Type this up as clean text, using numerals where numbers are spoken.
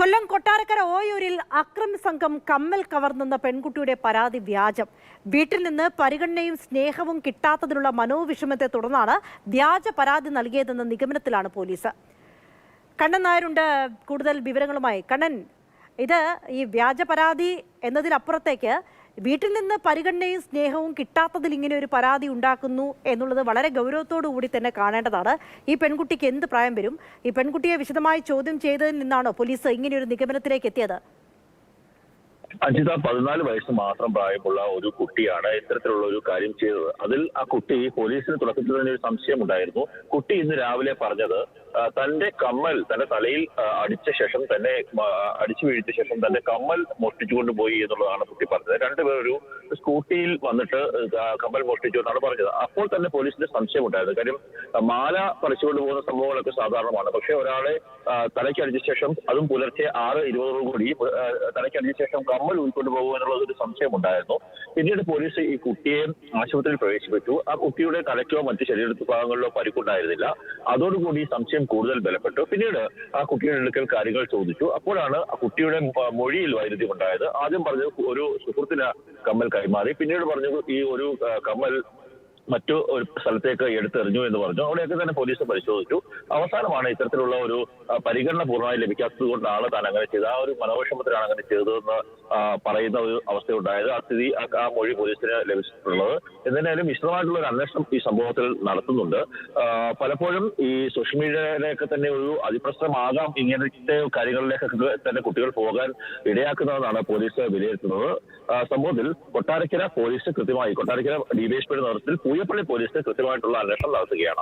കൊല്ലം കൊട്ടാരക്കര ഓയൂരിൽ അക്രമി സംഘം കമ്മൽ കവർന്നെന്ന പെൺകുട്ടിയുടെ പരാതി വ്യാജം. വീട്ടിൽ നിന്ന് പരിഗണനയും സ്നേഹവും കിട്ടാത്തതിലുള്ള മനോവിഷമത്തെ തുടർന്നാണ് വ്യാജ പരാതി നൽകിയതെന്ന നിഗമനത്തിലാണ് പോലീസ്. കണ്ണൻ നായരുണ്ട് കൂടുതൽ വിവരങ്ങളുമായി. കണ്ണൻ, ഇത് ഈ വ്യാജ പരാതി എന്നതിനപ്പുറത്തേക്ക് വീട്ടിൽ നിന്ന് പരിഗണനയും സ്നേഹവും കിട്ടാത്തതിൽ ഇങ്ങനെ ഒരു പരാതി ഉണ്ടാക്കുന്നു എന്നുള്ളത് വളരെ ഗൗരവത്തോടു കൂടി തന്നെ കാണേണ്ടതാണ്. ഈ പെൺകുട്ടിക്ക് എന്ത് പ്രായം വരും? ഈ പെൺകുട്ടിയെ വിശദമായി ചോദ്യം ചെയ്തതിൽ നിന്നാണോ പോലീസ് ഇങ്ങനെയൊരു നിഗമനത്തിലേക്ക് എത്തിയത്? അജിത 14 വയസ്സ് മാത്രം പ്രായമുള്ള ഒരു കുട്ടിയാണ് ഇത്തരത്തിലുള്ള ഒരു കാര്യം ചെയ്തത്. അതിൽ ആ കുട്ടി പോലീസിന് തുടക്കത്തിൽ തന്നെ ഒരു സംശയമുണ്ടായിരുന്നു. കുട്ടി ഇന്ന് രാവിലെ പറഞ്ഞത് തന്റെ കമ്മൽ തന്റെ തലയിൽ അടിച്ച ശേഷം തന്നെ അടിച്ചു വീഴ്ത്തിയ ശേഷം തന്റെ കമ്മൽ മോഷ്ടിച്ചുകൊണ്ട് പോയി എന്നുള്ളതാണ് കുട്ടി പറഞ്ഞത്. രണ്ടുപേർ ഒരു സ്കൂട്ടിയിൽ വന്നിട്ട് കമ്മൽ മോഷ്ടിച്ചു എന്നാണ് പറഞ്ഞത്. അപ്പോൾ തന്നെ പോലീസിന് സംശയമുണ്ടായിരുന്നു. കാര്യം മാല പറിച്ചുകൊണ്ട് പോകുന്ന സംഭവങ്ങളൊക്കെ സാധാരണമാണ്. പക്ഷെ ഒരാളെ തലയ്ക്കടിച്ച ശേഷം, അതും പുലർച്ചെ 6:20 കൂടി തലയ്ക്കടിച്ച ശേഷം കമ്മൽ ഉൾക്കൊണ്ടു പോകുക എന്നുള്ളത് ഒരു സംശയമുണ്ടായിരുന്നു. പിന്നീട് പോലീസ് ഈ കുട്ടിയെ ആശുപത്രിയിൽ പ്രവേശിപ്പിച്ചു. ആ കുട്ടിയുടെ തലയ്ക്കോ മറ്റ് ശരീര ഭാഗങ്ങളിലോ പരിക്കുണ്ടായിരുന്നില്ല. അതോടുകൂടി സംശയം കൂടുതൽ ബലപ്പെട്ടു. പിന്നീട് ആ കുട്ടിയുടെ അടുക്കൽ കാര്യങ്ങൾ ചോദിച്ചു. അപ്പോഴാണ് ആ കുട്ടിയുടെ മൊഴിയിൽ വൈരുദ്ധ്യം ഉണ്ടായത്. ആദ്യം പറഞ്ഞത് ഒരു സുഹൃത്തിന് കമ്മൽ കൈമാറി, പിന്നീട് പറഞ്ഞു ഈ ഒരു കമ്മൽ മറ്റു ഒരു സ്ഥലത്തേക്ക് എടുത്തെറിഞ്ഞു എന്ന് പറഞ്ഞു. അവിടെയൊക്കെ തന്നെ പോലീസ് പരിശോധിച്ചു. അവസാനമാണ് ഇത്തരത്തിലുള്ള ഒരു പരിഗണന പൂർണ്ണമായി ലഭിക്കാത്തത് കൊണ്ടാണ് താൻ അങ്ങനെ ചെയ്തത്, ആ ഒരു മനോവിഷമത്തിലാണ് അങ്ങനെ ചെയ്തതെന്ന് പറയുന്ന ഒരു അവസ്ഥയുണ്ടായത്. ആ മൊഴി പോലീസിന് ലഭിച്ചിട്ടുള്ളത്. എന്തായാലും വിശദമായിട്ടുള്ള ഒരു അന്വേഷണം ഈ സംഭവത്തിൽ നടത്തുന്നുണ്ട്. പലപ്പോഴും ഈ സോഷ്യൽ മീഡിയയിലേക്ക് തന്നെ ഒരു അതിപ്രസരമാകാം ഇങ്ങനത്തെ കാര്യങ്ങളിലേക്കൊക്കെ തന്നെ കുട്ടികൾ പോകാൻ ഇടയാക്കുന്നതെന്നാണ് പോലീസ് വിലയിരുത്തുന്നത്. സംഭവത്തിൽ കൊട്ടാരക്കര പോലീസ് കൃത്യമായി, കൊട്ടാരക്കര ഡിവൈഎസ്പിയുടെ നേതൃത്വത്തിൽ പൂയപ്പള്ളി പോലീസ് കൃത്യമായിട്ടുള്ള അന്വേഷണം നടത്തുകയാണ്.